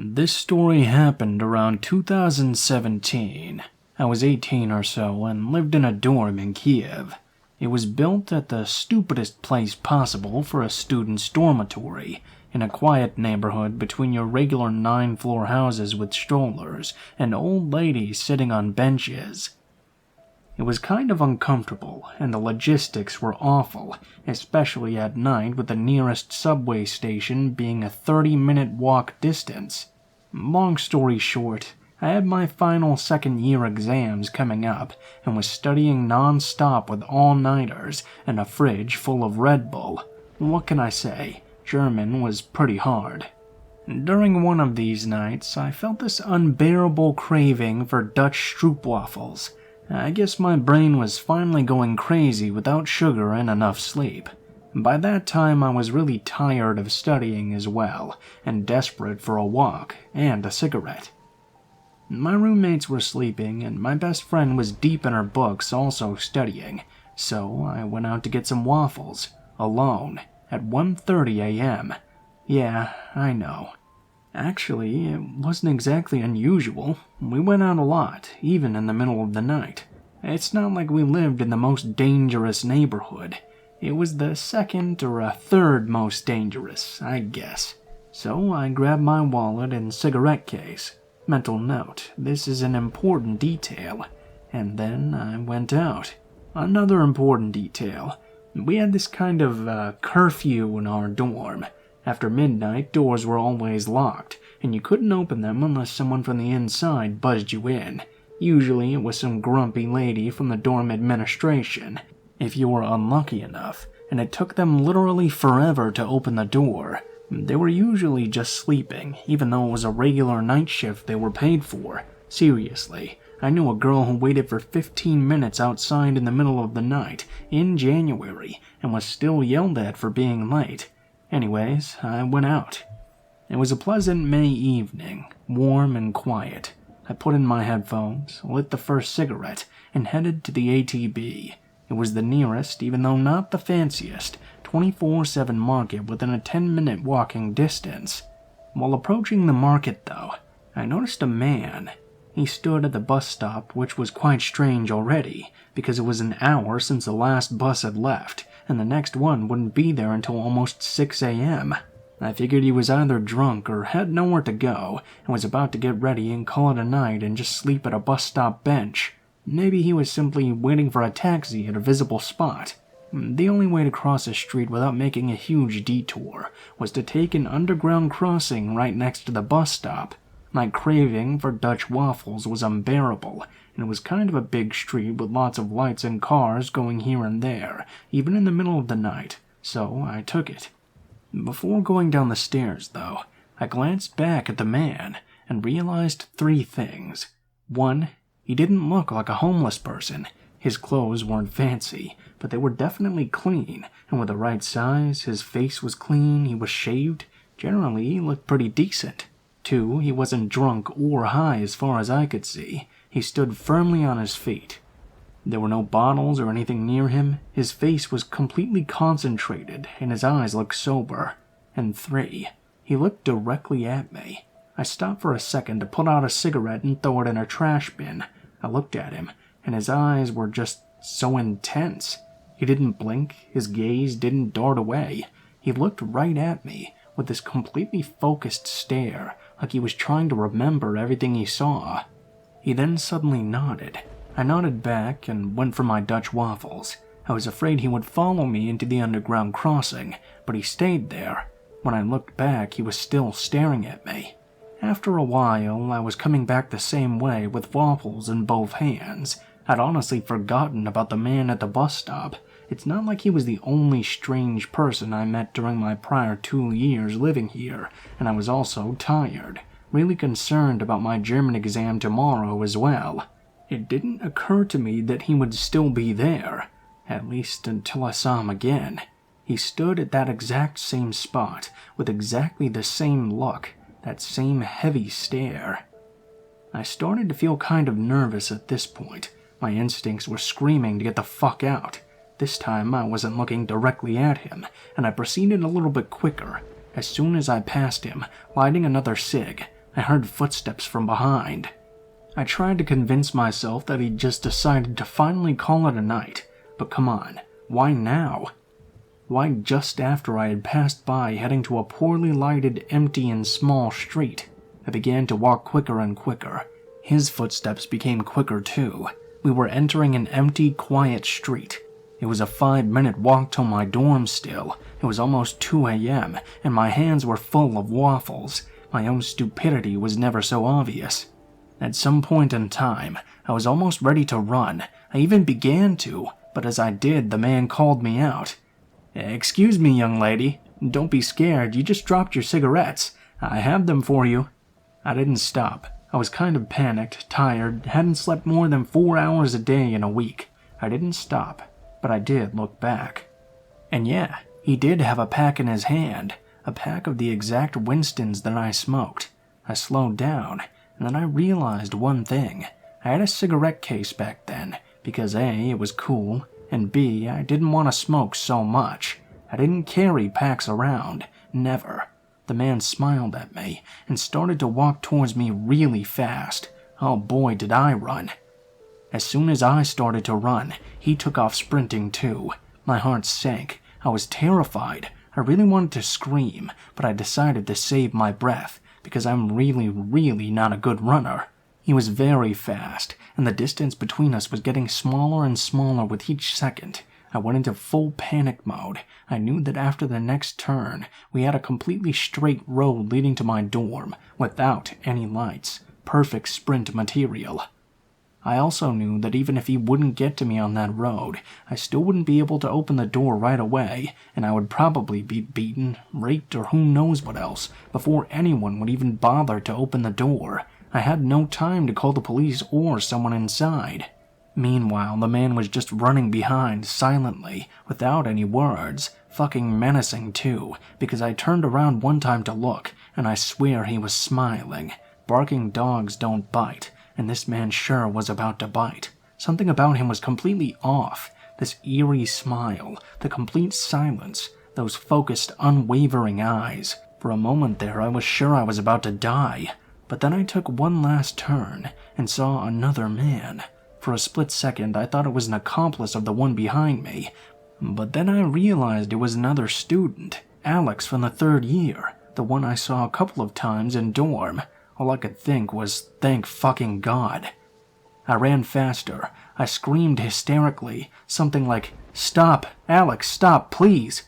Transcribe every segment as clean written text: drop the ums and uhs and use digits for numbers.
This story happened around 2017. I was 18 or so and lived in a dorm in Kiev. It was built at the stupidest place possible for a student's dormitory, in a quiet neighborhood between your regular 9-floor houses with strollers and old ladies sitting on benches. It was kind of uncomfortable, and the logistics were awful, especially at night with the nearest subway station being a 30-minute walk distance. Long story short, I had my final second-year exams coming up and was studying non-stop with all-nighters and a fridge full of Red Bull. What can I say? German was pretty hard. During one of these nights, I felt this unbearable craving for Dutch stroopwafels. I guess my brain was finally going crazy without sugar and enough sleep. By that time I was really tired of studying as well, and desperate for a walk and a cigarette. My roommates were sleeping, and my best friend was deep in her books also studying, so I went out to get some waffles, alone, at 1:30 a.m. Yeah, I know. Actually, it wasn't exactly unusual. We went out a lot, even in the middle of the night. It's not like we lived in the most dangerous neighborhood. It was the second or third most dangerous, I guess. So I grabbed my wallet and cigarette case. Mental note, this is an important detail. And then I went out. Another important detail. We had this kind of curfew in our dorm. After midnight, doors were always locked, and you couldn't open them unless someone from the inside buzzed you in. Usually it was some grumpy lady from the dorm administration, if you were unlucky enough, and it took them literally forever to open the door. They were usually just sleeping, even though it was a regular night shift they were paid for. Seriously, I knew a girl who waited for 15 minutes outside in the middle of the night, in January, and was still yelled at for being late. Anyways, I went out. It was a pleasant May evening, warm and quiet. I put in my headphones, lit the first cigarette, and headed to the ATB. It was the nearest, even though not the fanciest, 24/7 market within a 10-minute walking distance. While approaching the market, though, I noticed a man. He stood at the bus stop, which was quite strange already, because it was an hour since the last bus had left, and the next one wouldn't be there until almost 6 a.m. I figured he was either drunk or had nowhere to go, and was about to get ready and call it a night and just sleep at a bus stop bench. Maybe he was simply waiting for a taxi at a visible spot. The only way to cross a street without making a huge detour was to take an underground crossing right next to the bus stop. My craving for Dutch waffles was unbearable, and it was kind of a big street with lots of lights and cars going here and there, even in the middle of the night, so I took it. Before going down the stairs, though, I glanced back at the man and realized 3 things. 1, he didn't look like a homeless person. His clothes weren't fancy, but they were definitely clean, and with the right size, his face was clean, he was shaved. Generally, he looked pretty decent. 2, he wasn't drunk or high as far as I could see. He stood firmly on his feet. There were no bottles or anything near him. His face was completely concentrated, and his eyes looked sober. And 3, he looked directly at me. I stopped for a second to pull out a cigarette and throw it in a trash bin. I looked at him, and his eyes were just so intense. He didn't blink, his gaze didn't dart away. He looked right at me, with this completely focused stare, like he was trying to remember everything he saw. He then suddenly nodded. I nodded back and went for my Dutch waffles. I was afraid he would follow me into the underground crossing, but he stayed there. When I looked back, he was still staring at me. After a while, I was coming back the same way with waffles in both hands. I'd honestly forgotten about the man at the bus stop. It's not like he was the only strange person I met during my prior 2 years living here, and I was also tired, really concerned about my German exam tomorrow as well. It didn't occur to me that he would still be there, at least until I saw him again. He stood at that exact same spot, with exactly the same look, that same heavy stare. I started to feel kind of nervous at this point. My instincts were screaming to get the fuck out. This time I wasn't looking directly at him, and I proceeded a little bit quicker. As soon as I passed him, lighting another cig, I heard footsteps from behind. I tried to convince myself that he'd just decided to finally call it a night, but come on, why now? Why just after I had passed by heading to a poorly lighted, empty and small street? I began to walk quicker and quicker. His footsteps became quicker too. We were entering an empty, quiet street. It was a 5-minute walk till my dorm still. It was almost 2 a.m., and my hands were full of waffles. My own stupidity was never so obvious. At some point in time, I was almost ready to run. I even began to, but as I did, the man called me out. "Excuse me, young lady. Don't be scared, you just dropped your cigarettes. I have them for you." I didn't stop. I was kind of panicked, tired, hadn't slept more than 4 hours a day in a week. I didn't stop, but I did look back. And yeah, he did have a pack in his hand, a pack of the exact Winstons that I smoked. I slowed down, and then I realized one thing. I had a cigarette case back then, because A, it was cool, and B, I didn't want to smoke so much. I didn't carry packs around, never. The man smiled at me and started to walk towards me really fast. Oh boy, did I run. As soon as I started to run, he took off sprinting too. My heart sank. I was terrified. I really wanted to scream, but I decided to save my breath because I'm really not a good runner. He was very fast, and the distance between us was getting smaller and smaller with each second. I went into full panic mode. I knew that after the next turn, we had a completely straight road leading to my dorm, without any lights. Perfect sprint material. I also knew that even if he wouldn't get to me on that road, I still wouldn't be able to open the door right away, and I would probably be beaten, raped, or who knows what else, before anyone would even bother to open the door. I had no time to call the police or someone inside. Meanwhile, the man was just running behind, silently, without any words, fucking menacing too, because I turned around one time to look, and I swear he was smiling. Barking dogs don't bite, and this man sure was about to bite. Something about him was completely off. This eerie smile, the complete silence, those focused, unwavering eyes. For a moment there, I was sure I was about to die. But then I took one last turn, and saw another man. For a split second, I thought it was an accomplice of the one behind me. But then I realized it was another student, Alex from the 3rd year, the one I saw a couple of times in dorm. All I could think was, thank fucking God. I ran faster. I screamed hysterically, something like, "Stop! Alex, stop, please!"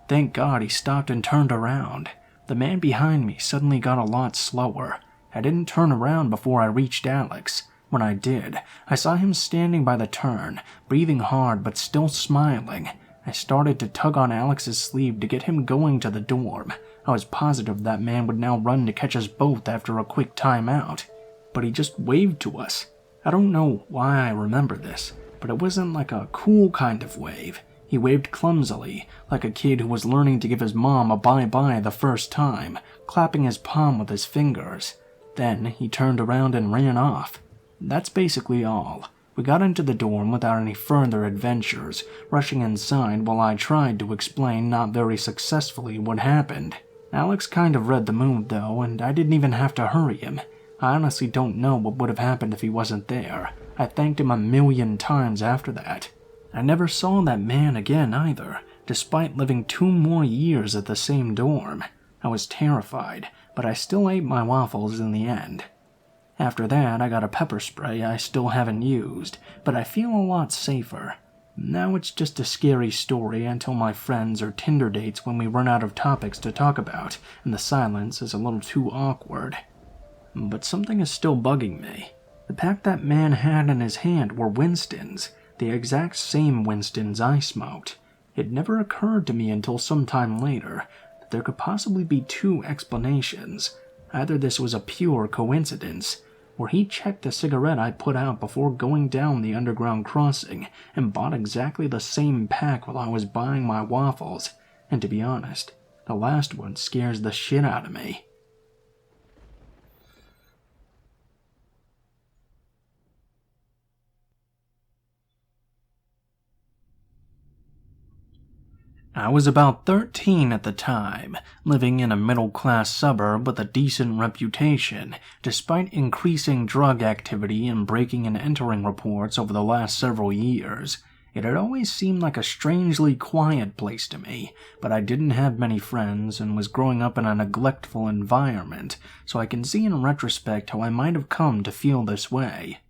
Thank God he stopped and turned around. The man behind me suddenly got a lot slower. I didn't turn around before I reached Alex. When I did, I saw him standing by the turn, breathing hard but still smiling. I started to tug on Alex's sleeve to get him going to the dorm. I was positive that man would now run to catch us both after a quick time out. But he just waved to us. I don't know why I remember this, but it wasn't like a cool kind of wave. He waved clumsily, like a kid who was learning to give his mom a bye-bye the first time, clapping his palm with his fingers. Then he turned around and ran off. That's basically all. We got into the dorm without any further adventures, rushing inside while I tried to explain not very successfully what happened. Alex kind of read the mood though, and I didn't even have to hurry him. I honestly don't know what would have happened if he wasn't there. I thanked him a million times after that. I never saw that man again either, despite living 2 more years at the same dorm. I was terrified, but I still ate my waffles in the end. After that, I got a pepper spray I still haven't used, but I feel a lot safer. Now it's just a scary story until my friends or Tinder dates when we run out of topics to talk about, and the silence is a little too awkward. But something is still bugging me. The pack that man had in his hand were Winstons, the exact same Winstons I smoked. It never occurred to me until some time later that there could possibly be 2 explanations. Either this was a pure coincidence, or he checked the cigarette I put out before going down the underground crossing and bought exactly the same pack while I was buying my waffles. And to be honest, the last one scares the shit out of me. I was about 13 at the time, living in a middle-class suburb with a decent reputation, despite increasing drug activity and breaking and entering reports over the last several years. It had always seemed like a strangely quiet place to me, but I didn't have many friends and was growing up in a neglectful environment, so I can see in retrospect how I might have come to feel this way.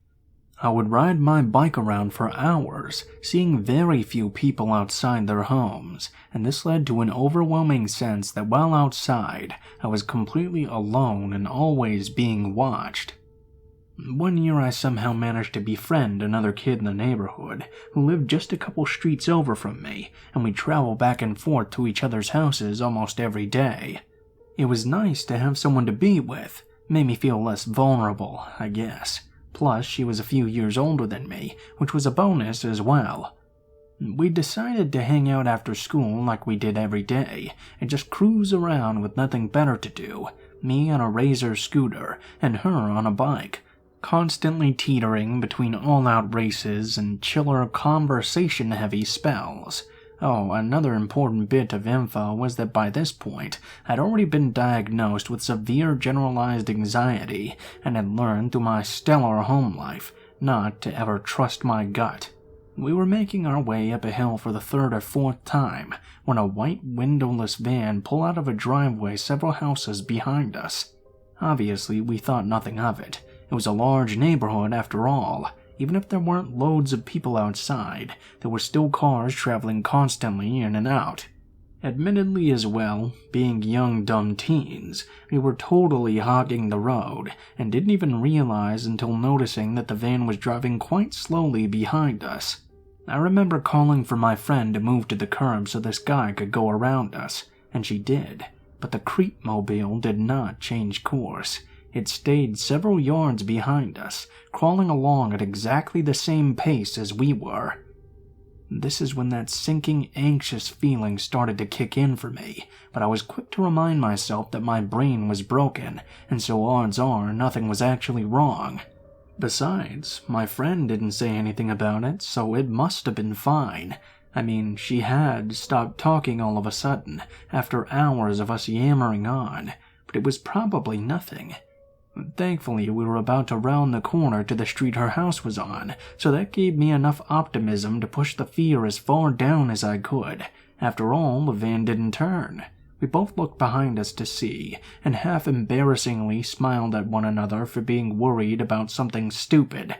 I would ride my bike around for hours, seeing very few people outside their homes, and this led to an overwhelming sense that while outside, I was completely alone and always being watched. One year I somehow managed to befriend another kid in the neighborhood who lived just a couple streets over from me, and we'd travel back and forth to each other's houses almost every day. It was nice to have someone to be with, made me feel less vulnerable, I guess. Plus, she was a few years older than me, which was a bonus as well. We decided to hang out after school like we did every day, and just cruise around with nothing better to do, me on a Razor scooter and her on a bike, constantly teetering between all-out races and chiller conversation-heavy spells. Oh, another important bit of info was that by this point, I'd already been diagnosed with severe generalized anxiety and had learned through my stellar home life not to ever trust my gut. We were making our way up a hill for the third or fourth time when a white windowless van pulled out of a driveway several houses behind us. Obviously, we thought nothing of it. It was a large neighborhood after all. Even if there weren't loads of people outside, there were still cars traveling constantly in and out. Admittedly as well, being young dumb teens, we were totally hogging the road and didn't even realize until noticing that the van was driving quite slowly behind us. I remember calling for my friend to move to the curb so this guy could go around us, and she did, but the creep-mobile did not change course. It stayed several yards behind us, crawling along at exactly the same pace as we were. This is when that sinking, anxious feeling started to kick in for me, but I was quick to remind myself that my brain was broken, and so odds are nothing was actually wrong. Besides, my friend didn't say anything about it, so it must have been fine. I mean, she had stopped talking all of a sudden, after hours of us yammering on, but it was probably nothing. Thankfully, we were about to round the corner to the street her house was on, so that gave me enough optimism to push the fear as far down as I could. After all, the van didn't turn. We both looked behind us to see, and half embarrassingly smiled at one another for being worried about something stupid.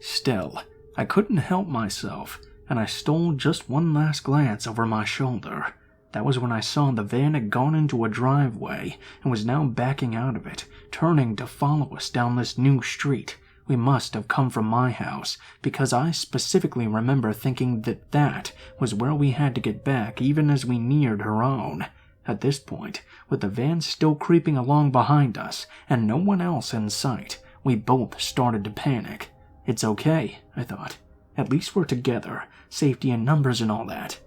Still, I couldn't help myself, and I stole just one last glance over my shoulder. That was when I saw the van had gone into a driveway and was now backing out of it, turning to follow us down this new street. We must have come from my house, because I specifically remember thinking that that was where we had to get back even as we neared her own. At this point, with the van still creeping along behind us and no one else in sight, we both started to panic. It's okay, I thought. At least we're together, safety in numbers and all that.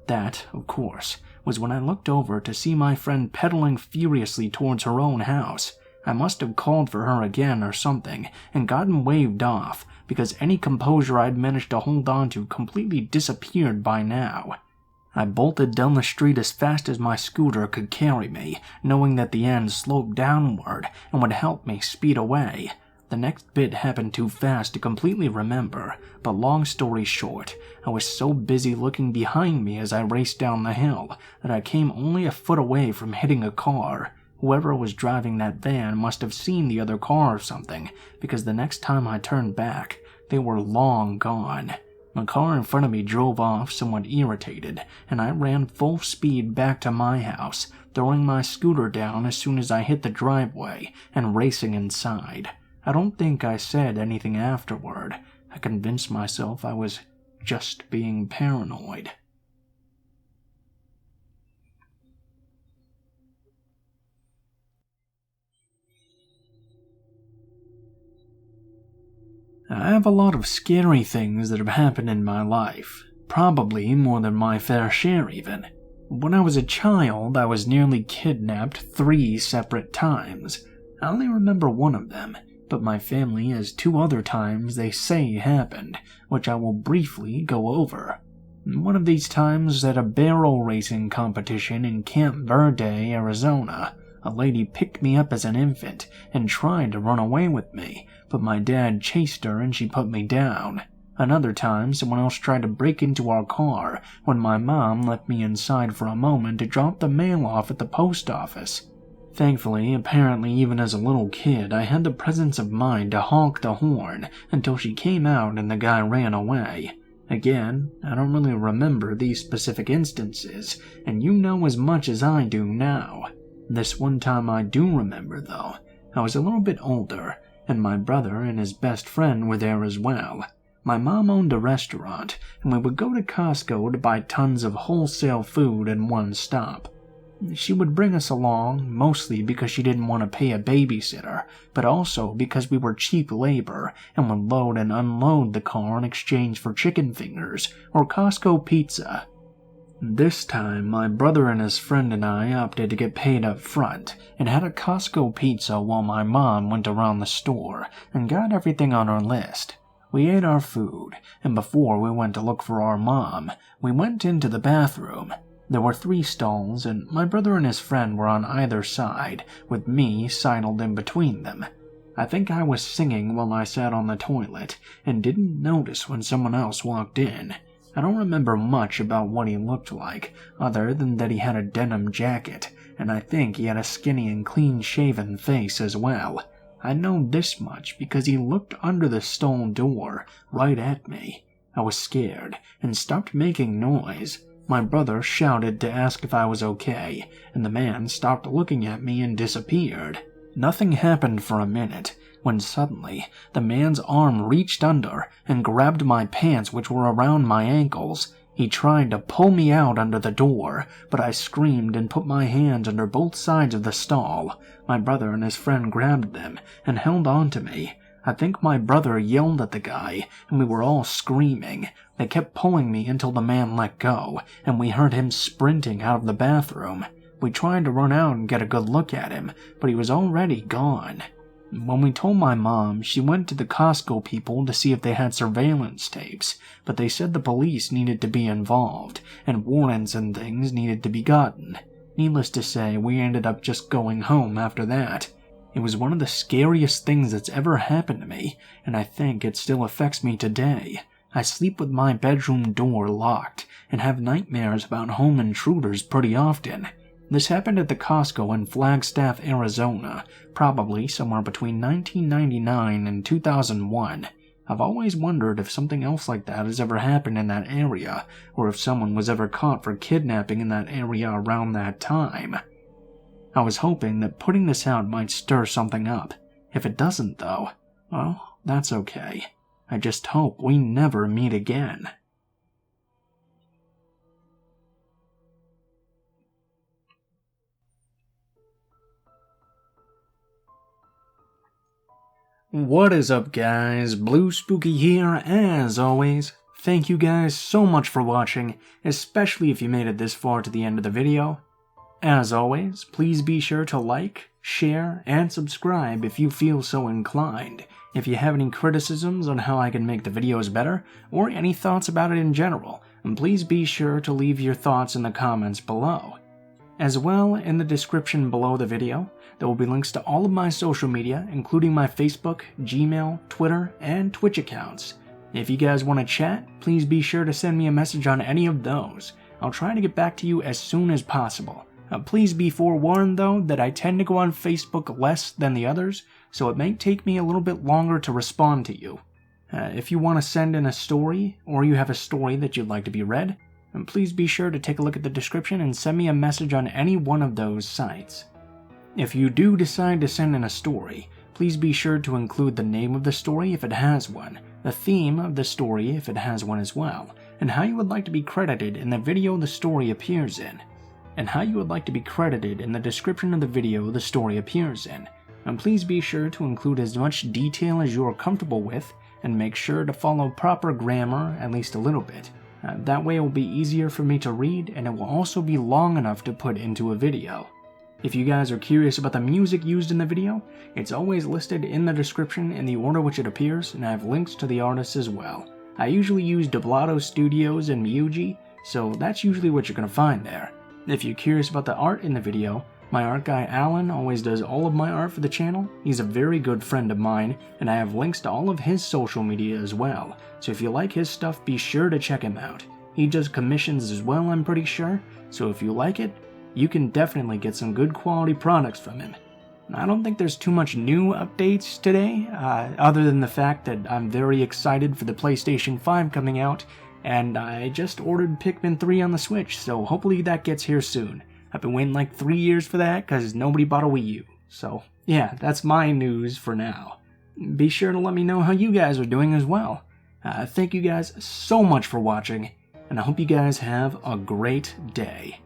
That, of course, was when I looked over to see my friend pedaling furiously towards her own house. I must have called for her again or something and gotten waved off, because any composure I'd managed to hold on to completely disappeared by now. I bolted down the street as fast as my scooter could carry me, knowing that the end sloped downward and would help me speed away. The next bit happened too fast to completely remember, but long story short, I was so busy looking behind me as I raced down the hill that I came only a foot away from hitting a car. Whoever was driving that van must have seen the other car or something, because the next time I turned back, they were long gone. The car in front of me drove off somewhat irritated, and I ran full speed back to my house, throwing my scooter down as soon as I hit the driveway and racing inside. I don't think I said anything afterward. I convinced myself I was just being paranoid. I have a lot of scary things that have happened in my life, probably more than my fair share even. When I was a child, I was nearly kidnapped 3 separate times. I only remember one of them, but my family has 2 other times they say happened, which I will briefly go over. One of these times at a barrel racing competition in Camp Verde, Arizona, a lady picked me up as an infant and tried to run away with me, but my dad chased her and she put me down. Another time, someone else tried to break into our car when my mom left me inside for a moment to drop the mail off at the post office. Thankfully, apparently even as a little kid, I had the presence of mind to honk the horn until she came out and the guy ran away. Again, I don't really remember these specific instances, and you know as much as I do now. This one time I do remember, though. I was a little bit older, and my brother and his best friend were there as well. My mom owned a restaurant, and we would go to Costco to buy tons of wholesale food in one stop. She would bring us along, mostly because she didn't want to pay a babysitter, but also because we were cheap labor and would load and unload the car in exchange for chicken fingers or Costco pizza. This time, my brother and his friend and I opted to get paid up front and had a Costco pizza while my mom went around the store and got everything on her list. We ate our food, and before we went to look for our mom, we went into the bathroom. There were 3 stalls, and my brother and his friend were on either side, with me sidled in between them. I think I was singing while I sat on the toilet, and didn't notice when someone else walked in. I don't remember much about what he looked like, other than that he had a denim jacket, and I think he had a skinny and clean-shaven face as well. I know this much because he looked under the stall door, right at me. I was scared, and stopped making noise. My brother shouted to ask if I was okay, and the man stopped looking at me and disappeared. Nothing happened for a minute, when suddenly the man's arm reached under and grabbed my pants which were around my ankles. He tried to pull me out under the door, but I screamed and put my hands under both sides of the stall. My brother and his friend grabbed them and held on to me. I think my brother yelled at the guy, and we were all screaming. They kept pulling me until the man let go, and we heard him sprinting out of the bathroom. We tried to run out and get a good look at him, but he was already gone. When we told my mom, she went to the Costco people to see if they had surveillance tapes, but they said the police needed to be involved, and warrants and things needed to be gotten. Needless to say, we ended up just going home after that. It was one of the scariest things that's ever happened to me, and I think it still affects me today. I sleep with my bedroom door locked, and have nightmares about home intruders pretty often. This happened at the Costco in Flagstaff, Arizona, probably somewhere between 1999 and 2001. I've always wondered if something else like that has ever happened in that area, or if someone was ever caught for kidnapping in that area around that time. I was hoping that putting this out might stir something up. If it doesn't, though, well, that's okay. I just hope we never meet again. What is up, guys? Blue Spooky here, as always. Thank you guys so much for watching, especially if you made it this far to the end of the video. As always, please be sure to like, share, and subscribe if you feel so inclined. If you have any criticisms on how I can make the videos better, or any thoughts about it in general, please be sure to leave your thoughts in the comments below. As well, in the description below the video, there will be links to all of my social media, including my Facebook, Gmail, Twitter, and Twitch accounts. If you guys want to chat, please be sure to send me a message on any of those. I'll try to get back to you as soon as possible. Please be forewarned, though, that I tend to go on Facebook less than the others, so it may take me a little bit longer to respond to you. If you want to send in a story, or you have a story that you'd like to be read, please be sure to take a look at the description and send me a message on any one of those sites. If you do decide to send in a story, please be sure to include the name of the story if it has one, the theme of the story if it has one as well, and how you would like to be credited in the video the story appears in, and how you would like to be credited in the description of the video the story appears in. And please be sure to include as much detail as you are comfortable with, and make sure to follow proper grammar at least a little bit. That way it will be easier for me to read, and it will also be long enough to put into a video. If you guys are curious about the music used in the video, it's always listed in the description in the order which it appears, and I have links to the artists as well. I usually use Doblato Studios and Miyuji, so that's usually what you're gonna find there. If you're curious about the art in the video, my art guy Alan always does all of my art for the channel. He's a very good friend of mine, and I have links to all of his social media as well, so if you like his stuff, be sure to check him out. He does commissions as well, I'm pretty sure, so if you like it, you can definitely get some good quality products from him. I don't think there's too much new updates today, other than the fact that I'm very excited for the PlayStation 5 coming out, and I just ordered Pikmin 3 on the Switch, so hopefully that gets here soon. I've been waiting like 3 years for that because nobody bought a Wii U. So yeah, that's my news for now. Be sure to let me know how you guys are doing as well. Thank you guys so much for watching, and I hope you guys have a great day.